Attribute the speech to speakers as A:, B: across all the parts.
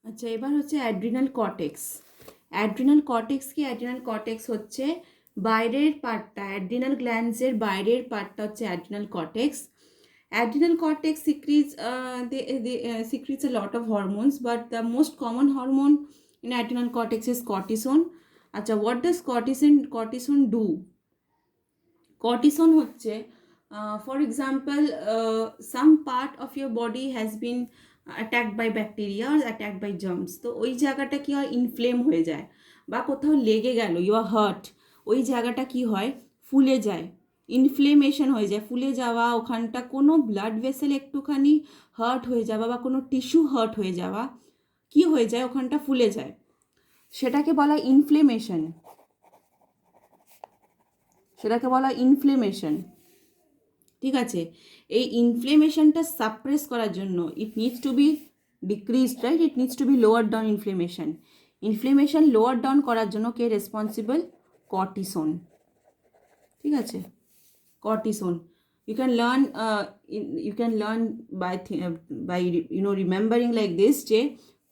A: আচ্ছা, এবার হচ্ছে অ্যাড্রিনাল কর্টেক্স। অ্যাড্রিনাল কর্টেক্স কি? অ্যাড্রিনাল কর্টেক্স হচ্ছে বাইরের পার্টটা, অ্যাড্রিনাল গ্ল্যান্ডসের বাইরের পার্টটা হচ্ছে adrenal cortex. Adrenal cortex secretes secretes a lot of hormones, but the most common hormone in adrenal cortex is cortisol. আচ্ছা, what does cortisol do? Cortisol হচ্ছে for example some part of your body has been attacked by bacteria or attacked by germs, তো ওই জায়গাটা কি হয়, inflame হয়ে যায়, বা কোথাও লেগে গেল, ইউ আর হার্ট, ওই জায়গাটা কি হয়, ফুলে যায়, ইনফ্লেমেশন হয়ে যায়, ফুলে যাওয়া, ওখানটা কোনো ব্লাড ভেসেল একটুখানি হার্ট হয়ে যাওয়া বা কোনো টিস্যু হার্ট হয়ে যাওয়া, কি হয়ে যায়, ওখানটা ফুলে যায়, সেটাকে বলা ইনফ্লেমেশন, সেটাকে বলা ইনফ্লেমেশন। ঠিক আছে, এই ইনফ্লেমেশনটা সাপ্রেস করার জন্য it needs to be decreased, right, it needs to be lower down inflammation. Inflammation lower down করার জন্য কে রেসপন্সিবল? কর্টিসন। ঠিক আছে, cortisone. You can learn by remembering like this যে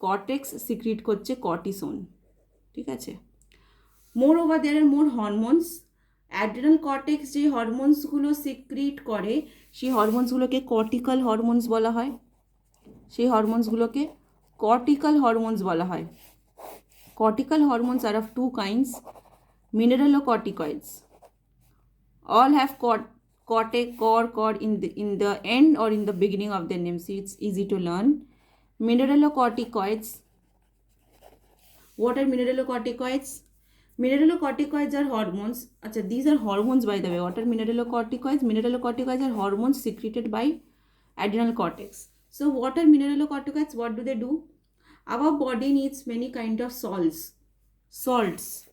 A: কর্টেক্স সিক্রিট করছে কর্টিসন। ঠিক আছে, more over there are more hormones. Adrenal cortex যে হরমোনসগুলো সিক্রিট করে সেই হরমোনসগুলোকে কর্টিক্যাল হরমোনস বলা হয়, সেই হরমোনসগুলোকে কর্টিক্যাল হরমোনস বলা হয়। Cortical hormones are of two kinds, mineralocorticoids. All have cord in the end or in the beginning of their name, so it's easy to learn. Mineralocorticoids. What are mineralocorticoids? Mineralocorticoids are hormones. Achha, these are hormones by the way. What are mineralocorticoids? Mineralocorticoids are hormones secreted by adrenal cortex. So what are mineralocorticoids? What do they do? Our body needs many kinds of salts.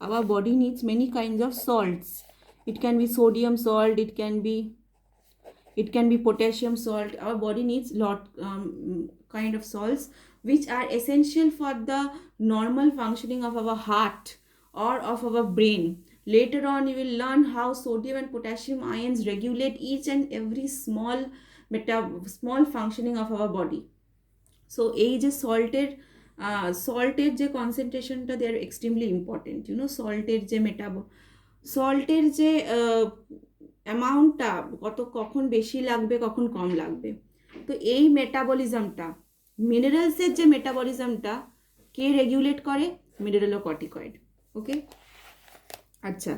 A: Our body needs many kinds of salts. It can be sodium salt, it can be potassium salt. Our body needs lot kind of salts which are essential for the normal functioning of our heart or of our brain. Later on you will learn how sodium and potassium ions regulate each and every small functioning of our body. So এই যে সল্টের যে কনসেন্ট্রেশনটা, দে are extremely important, সল্টের যে সল্টের যে অ্যামাউন্টটা কখন বেশি লাগবে কখন কম লাগবে, তো এই মেটাবলিজমটা, মিনারেলসের যে মেটাবলিজমটা কে রেগুলেট করে? মিনারেলোকর্টিকয়েড। ওকে, আচ্ছা,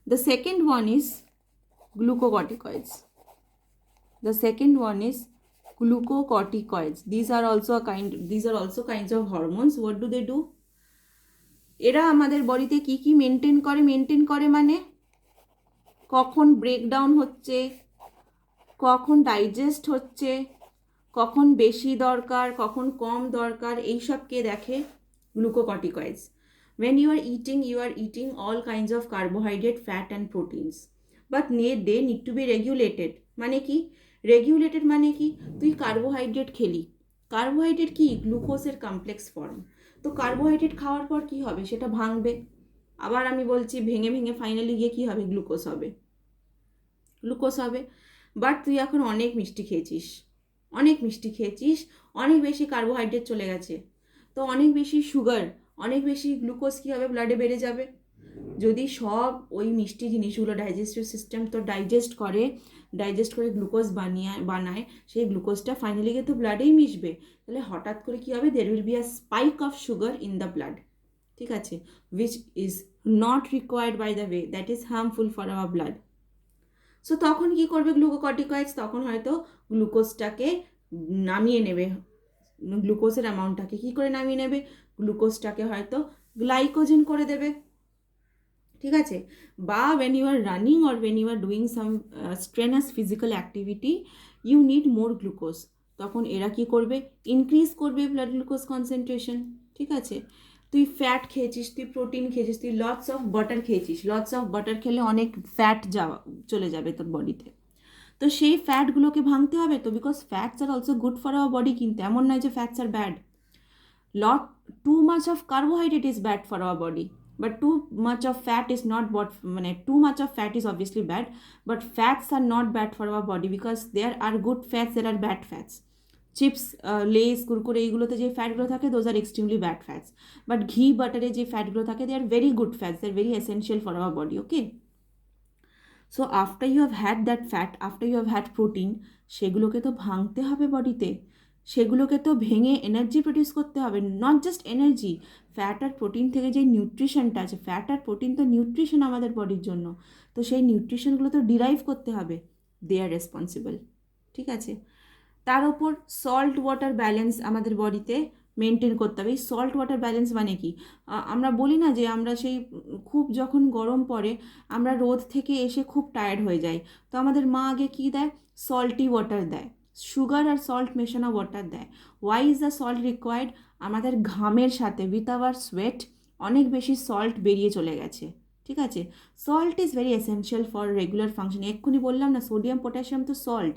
A: the second one is glucocorticoids. The second one is glucocorticoids. These are also kinds of hormones. What do they do? এরা আমাদের বডিতে কি কি মেনটেন করে মানে কখন ব্রেকডাউন হচ্ছে, কখন ডাইজেস্ট হচ্ছে, কখন বেশি দরকার কখন কম দরকার, এইসবকে দেখে glucocorticoids. When you are eating all kinds of carbohydrate, fat and proteins, but they need to be regulated. মানে কি রেগুলেটেড? মানে কি, তুই কার্বোহাইড্রেট খেলি, কার্বোহাইড্রেট কি, গ্লুকোজের কমপ্লেক্স ফর্ম, তো কার্বোহাইড্রেট খাওয়ার পর কি হবে, সেটা ভাঙবে, আবার আমি বলছি ভেঙে ভেঙে ফাইনালি গিয়ে কি হবে, গ্লুকোজ হবে। বাট তুই এখন অনেক মিষ্টি খেয়েছিস, অনেক বেশি কার্বোহাইড্রেট চলে গেছে, তো অনেক বেশি সুগার, অনেক বেশি গ্লুকোজ কী হবে, ব্লাডে বেড়ে যাবে। যদি সব ওই মিষ্টি জিনিসগুলো ডাইজেস্টিভ সিস্টেম তো ডাইজেস্ট করে গ্লুকোজ বানায়, সেই গ্লুকোজটা ফাইনালি গিয়ে তো ব্লাডেই মিশবে, তাহলে হঠাৎ করে কী হবে, there will be a spike of sugar in the blood. ঠিক আছে, which is not required by the way, that is harmful for our blood. So তখন কি করবে গ্লুকোকর্টিকয়েডস, তখন হয়তো গ্লুকোজটাকে নামিয়ে নেবে, গ্লুকোজের অ্যামাউন্টটাকে কী করে নামিয়ে নেবে, গ্লুকোজটাকে হয়তো গ্লাইকোজেন করে দেবে। ঠিক আছে, বা when you are running or when you are doing some strenuous physical activity you need more glucose, তখন এরা কি করবে, ইনক্রিজ করবে ব্লাড গ্লুকোজ কনসেন্ট্রেশন। ঠিক আছে, তুই ফ্যাট খেয়েছিস, তুই প্রোটিন খেয়েছিস, তুই লটস অফ বাটার খেয়েছিস, লটস অফ বাটার খেলে অনেক ফ্যাট চলে যাবে তোর বডিতে, তো সেই ফ্যাটগুলোকে ভাঙতে হবে তো, because fats are also good for our body, কিন্তু এমন নয় যে fats are bad. Too much of carbohydrate is bad for our body, but too much of fat is not too much of fat is obviously bad, but fats are not bad for our body because there are good fats, there are bad fats. Chips, Lay's, Kurkure এইগুলোতে যে ফ্যাটগুলো থাকে those are extremely bad fats, but ঘি বাটারে যে ফ্যাটগুলো থাকে they are very good fats, they are very essential for our body, okay. So after you have had that fat, after you have had protein, সেগুলোকে তো ভাঙতে হবে বডিতে, সেগুলোকে তো ভেঙে এনার্জি প্রডিউস করতে হবে, নট জাস্ট এনার্জি, ফ্যাট আর প্রোটিন থেকে যে নিউট্রিশনটা আছে, ফ্যাট আর প্রোটিন তো নিউট্রিশন আমাদের বডির জন্য, তো সেই নিউট্রিশনগুলো তো ডিরাইভ করতে হবে, দে আর রেসপন্সিবল, ঠিক আছে। তার ওপর সল্ট ওয়াটার ব্যালেন্স আমাদের বডিতে মেনটেন করতে হবে। এই সল্ট ওয়াটার ব্যালেন্স মানে কি, আমরা বলি না যে আমরা সেই খুব যখন গরম পড়ে আমরা রোদ থেকে এসে খুব টায়ার্ড হয়ে যাই, তো আমাদের মা আগে কী দেয়, সল্টি ওয়াটার দেয়, সুগার আর সল্ট মেশানো ওয়াটার দেয়। Why is the salt required, আমাদের ঘামের সাথে উইথ আওয়ার সোয়েট অনেক বেশি সল্ট বেরিয়ে চলে গেছে, ঠিক আছে। Salt is very essential for regular function, এক্ষুনি বললাম না সোডিয়াম পটাশিয়াম তো সল্ট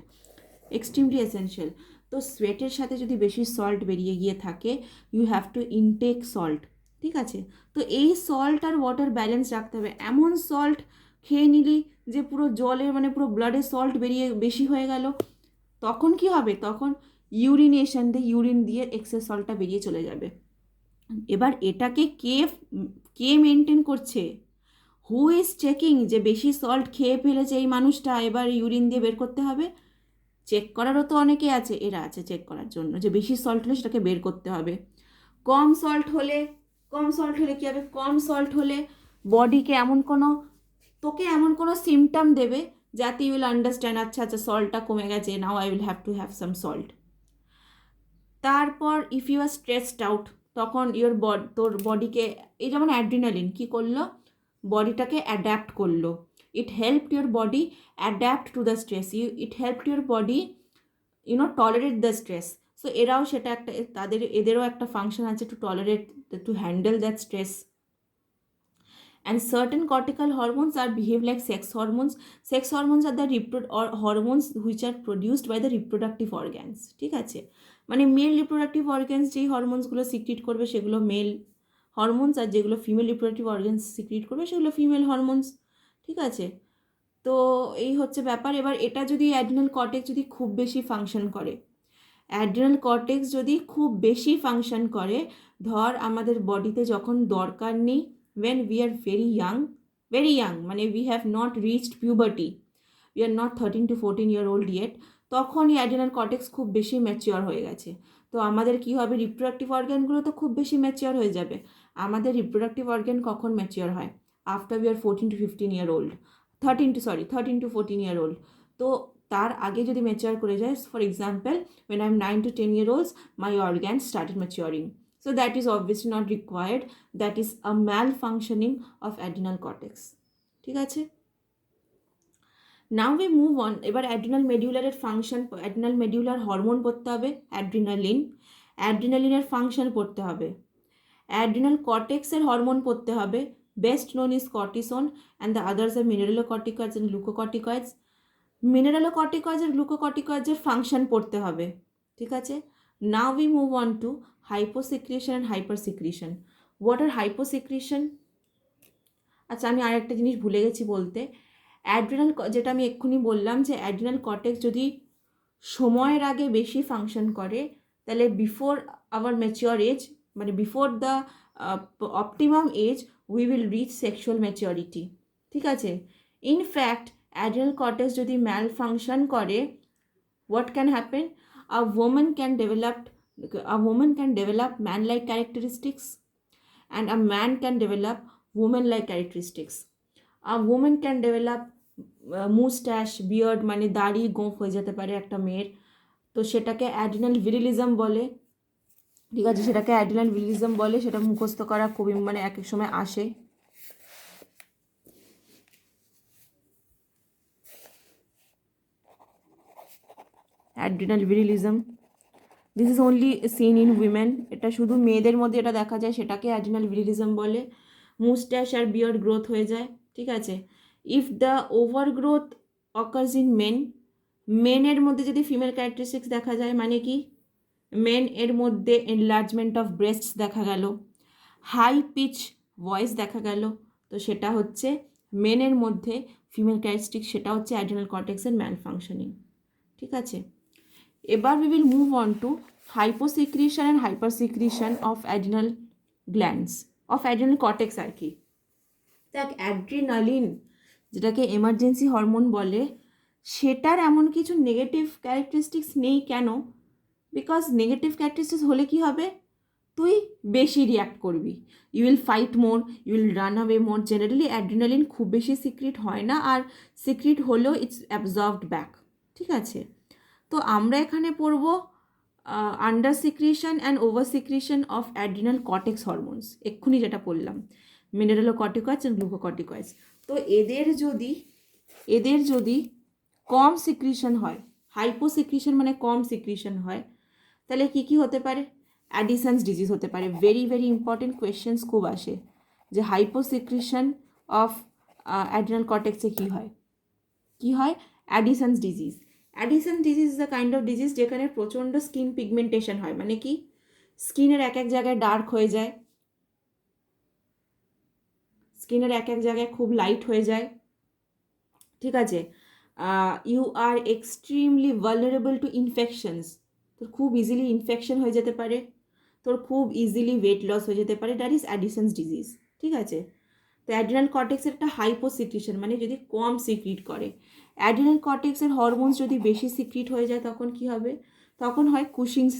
A: এক্সট্রিমলি এসেনশিয়াল। তো সোয়েটের সাথে যদি বেশি সল্ট বেরিয়ে গিয়ে থাকে, you have to intake salt, ঠিক আছে। তো এই সল্ট আর ওয়াটার ব্যালেন্স রাখতে হবে, এমন সল্ট খেয়ে নিলি যে পুরো জলের মানে পুরো ব্লাডে সল্ট বেরিয়ে বেশি হয়ে গেল, তখন কি হবে, তখন ইউরিনেশন দিয়ে ইউরিন দিয়ে এক্সেস সল্টটা বেরিয়ে চলে যাবে। এবার এটাকে কে কে মেনটেন করছে, হু ইজ চেকিং যে বেশি সল্ট খেয়ে ফেলেছে এই মানুষটা, এবার ইউরিন দিয়ে বের করতে হবে। চেক করারও তো অনেকে আছে, এরা আছে চেক করার জন্য যে বেশি সল্ট হলে সেটাকে বের করতে হবে। কম সল্ট হলে কী হবে, কম সল্ট হলে বডিকে তোকে এমন কোনো সিমটম দেবে যাতে ইউ উইল আন্ডারস্ট্যান্ড, আচ্ছা আচ্ছা সল্টটা কমে গেছে, now I will have to have some salt. তারপর if you are stressed out, তখন তোর বডিকে, এই যেমন অ্যাড্রিনালিন কী করলো, বডিটাকে অ্যাডাপ্ট করলো, it helped your body adapt to the stress, it helped your body tolerate the stress. So এরাও সেটা একটা, এদেরও একটা ফাংশন আছে to tolerate, to handle that stress. And certain cortical hormones are behave like sex hormones. Sex hormones are the hormones which are produced by the reproductive organs, ঠিক আছে। মানে mail reproductive organs যেই হরমোনসগুলো secrete করবে সেগুলো mail hormones, আর যেগুলো female reproductive organs secrete করবে সেগুলো female hormones, ঠিক আছে। তো এই হচ্ছে ব্যাপার। এবার এটা যদি অ্যাড্রিনাল কর্টেক্স যদি খুব বেশি ফাংশন করে, অ্যাড্রিনাল কর্টেক্স যদি খুব বেশি ফাংশন করে, ধর আমাদের বডিতে যখন দরকার নেই, when we are very young মানে we have not reached puberty, we are not 13 to 14 year old yet, তখন এই অ্যাড্রিনাল কর্টেক্স খুব বেশি ম্যাচিওর হয়ে গেছে। তো আমাদের কি হবে, রিপ্রোডাক্টিভ অর্গ্যানগুলো তো খুব বেশি ম্যাচিওর হয়ে যাবে। আমাদের রিপ্রোডাক্টিভ অর্গ্যান কখন ম্যাচিওর হয়, after we are 14 to 15 year old, 13 to 14 year old। তো তার আগে যদি ম্যাচিওর করে যায়, for example when I am 9 to 10 year olds my organs started maturing, so that is obviously not required, that is a malfunctioning of adrenal cortex, ঠিক আছে। Now we move on, এবার adrenal মেডিউলারের function, adrenal মেডিউলার hormone পড়তে হবে adrenaline, অ্যাড্রিনালিনের function পড়তে হবে, adrenal কর্টেক্সের hormone পড়তে হবে, best known is cortisone and the others are mineralocorticoids and glucocorticoids. Mineralocorticoids আর গ্লুকোকর্টিকয়েডসের ফাংশন পড়তে হবে, ঠিক আছে। Now we move on to hyposecretion and hypersecretion. What are hyposecretion, আচ্ছা আমি আর একটা জিনিস ভুলে গেছি বলতে, অ্যাড্রিনাল, যেটা আমি এক্ষুনি বললাম যে অ্যাড্রিনাল কর্টেক্স যদি সময়ের আগে বেশি ফাংশন করে, তাহলে বিফোর আওয়ার ম্যাচিওর এজ, মানে before the optimum age we will reach sexual maturity, ঠিক আছে। ইনফ্যাক্ট অ্যাড্রিনাল কর্টেক্স যদি ম্যাল ফাংশন করে, what can happen, a woman can develop man like characteristics and a man can develop woman like characteristics. A woman can develop mustache, beard, মানে দাড়ি গোঁফ হয়ে যেতে পারে একটা মেয়ের, তো সেটাকে অ্যাড্রিনাল ভিরিলিজম বলে, ঠিক আছে, সেটাকে অ্যাড্রিনাল ভিরিলিজম বলে, সেটা মুখস্থ করা খুবই মানে এক এক সময় আসে। Adrenal virilism, this is only seen in women, এটা শুধু মেয়েদের মধ্যে এটা দেখা যায়, সেটাকে অ্যাড্রিনাল ভিরিলিজম বলে। মুস্ট্যাশ আর বিয়ার্ড গ্রোথ হয়ে যায়, ঠিক আছে। If the over growth occurs in মেনের মধ্যে যদি ফিমেল ক্যারেক্টারিস্টিক্স দেখা যায়, মানে কি, মেন এর মধ্যে এনলার্জমেন্ট অফ ব্রেস্টস দেখা গেল, হাই পিচ ভয়েস দেখা গেল, তো সেটা হচ্ছে মেনের মধ্যে ফিমেল ক্যারেক্টারিস্টিক্স, সেটা হচ্ছে অ্যাড্রিনাল কর্টেক্সের ম্যাল ফাংশনিং, ঠিক আছে। এবার we will move on to hyposecretion and hypersecretion of adrenal glands, of adrenal cortex আর কি। দেখ অ্যাড্রিনালিন যেটাকে এমার্জেন্সি হরমোন বলে, সেটার এমন কিছু নেগেটিভ ক্যারেক্টারিস্টিক্স নেই। কেন? বিকজ নেগেটিভ ক্যারেক্টারিস্টিক্স হলে কি হবে, তুই বেশি রিয়াক্ট করবি, you will fight more, you will run away more. Generally adrenaline খুব বেশি সিক্রিট হয় না, আর সিক্রিট হলেও ইটস অ্যাবজর্বড ব্যাক। ঠিক আছে, তো আমরা এখানে পড়ব under secretion and over secretion of adrenal cortex hormones, এক্ষুনি যেটা বললাম, মিনারেলোকর্টিকয়েডস অ্যান্ড গ্লুকোকর্টিকয়েডস। তো এদের যদি কম সিক্রিশন হয়, হাইপোসিক্রিশন মানে কম সিক্রিশন হয়, তাহলে কি কি হতে পারে? অ্যাডিসন্স ডিজিজ হতে পারে। ভেরি ভেরি ইম্পর্টেন্ট কোয়েশ্চেন্স খুব আসে যে হাইপোসিক্রিশন অফ অ্যাড্রিনাল কর্টেক্সে কি হয়? অ্যাডিসন্স disease. অ্যাডিসন্স disease is the kind of disease যেখানে প্রচণ্ড স্কিন পিগমেন্টেশন হয়, মানে কি স্কিনের এক এক জায়গায় ডার্ক হয়ে যায়, স্কিনের এক এক জায়গায় খুব লাইট হয়ে যায়। ঠিক আছে, you are extremely vulnerable to infections, তোর খুব ইজিলি ইনফেকশন হয়ে যেতে পারে, তোর খুব ইজিলি ওয়েট লস হয়ে যেতে পারে, দ্যাট ইজ অ্যাডিসন্স ডিজিজ। ঠিক আছে, তো অ্যাড্রিনাল কর্টেক্সের একটা হাইপোসিক্রিশন মানে যদি কম সিক্রিট করে, অ্যাড্রিনাল কর্টেক্সের হরমোনস যদি বেশি সিক্রিট হয়ে যায় তখন কি হবে? তখন হয় কুশিংস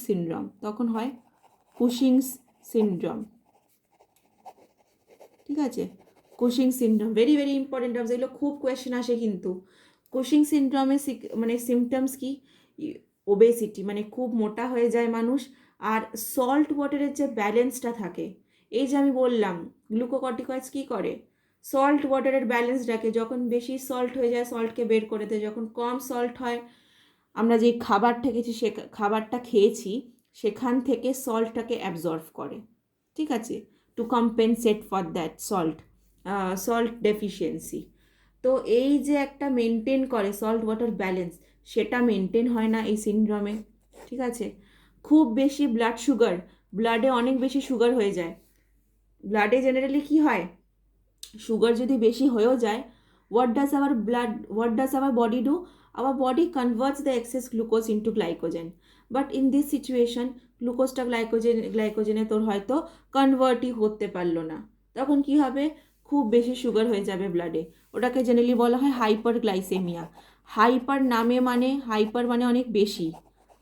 A: সিনড্রোম। ঠিক আছে, Cushing syndrome very very important terms, এগুলো খুব কোয়েশ্চেন আসে কিন্তু। কুশিং সিনড্রোমের মানে সিমটমস কি? ওবেসিটি, মানে খুব মোটা হয়ে যায় মানুষ, আর সল্ট ওয়াটারের যে ব্যালেন্সটা থাকে, এই যে আমি বললাম গ্লুকোকর্টিকয়েডস কী করে, সল্ট ওয়াটারের ব্যালেন্স রাখে। যখন বেশি সল্ট হয়ে যায় সল্টকে বের করে দেয়, যখন কম সল্ট হয় আমরা যে খাবারটা খেয়েছি সেখান থেকে সল্টটাকে অ্যাবজর্ভ করে। ঠিক আছে, to compensate for that salt deficiency. তো এই যে একটা মেনটেন করে সল্ট ওয়াটার ব্যালেন্স, সেটা মেনটেন হয় না এই সিনড্রোমে। ঠিক আছে, খুব বেশি ব্লাডে অনেক বেশি সুগার হয়ে যায়। ব্লাডে জেনারেলি কি হয়, সুগার যদি বেশি হয়েও যায়, what does our body do? Our body converts the excess glucose into glycogen, but in this situation গ্লুকোজটা গ্লাইকোজেনে তোর হয়তো কনভার্টই করতে পারলো না, তখন কি হবে? খুব বেশি সুগার হয়ে যাবে ব্লাডে, ওটাকে জেনারেলি বলা হয় হাইপারগ্লাইসেমিয়া। হাইপার মানে অনেক বেশি,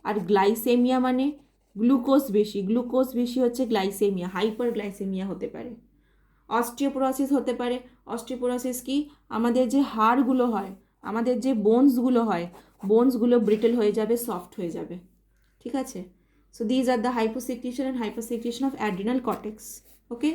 A: আর গ্লাইসেমিয়া মানে গ্লুকোজ বেশি হচ্ছে গ্লাইসেমিয়া, হাইপারগ্লাইসেমিয়া হতে পারে। অস্টিওপোরোসিস হতে পারে। অস্টিওপোরোসিস কি? আমাদের যে হাড়গুলো হয়, আমাদের যে বোনসগুলো ব্রিটেল হয়ে যাবে, সফট হয়ে যাবে। ঠিক আছে, so these are the hyposecretion and hypersecretion of adrenal cortex. Okay.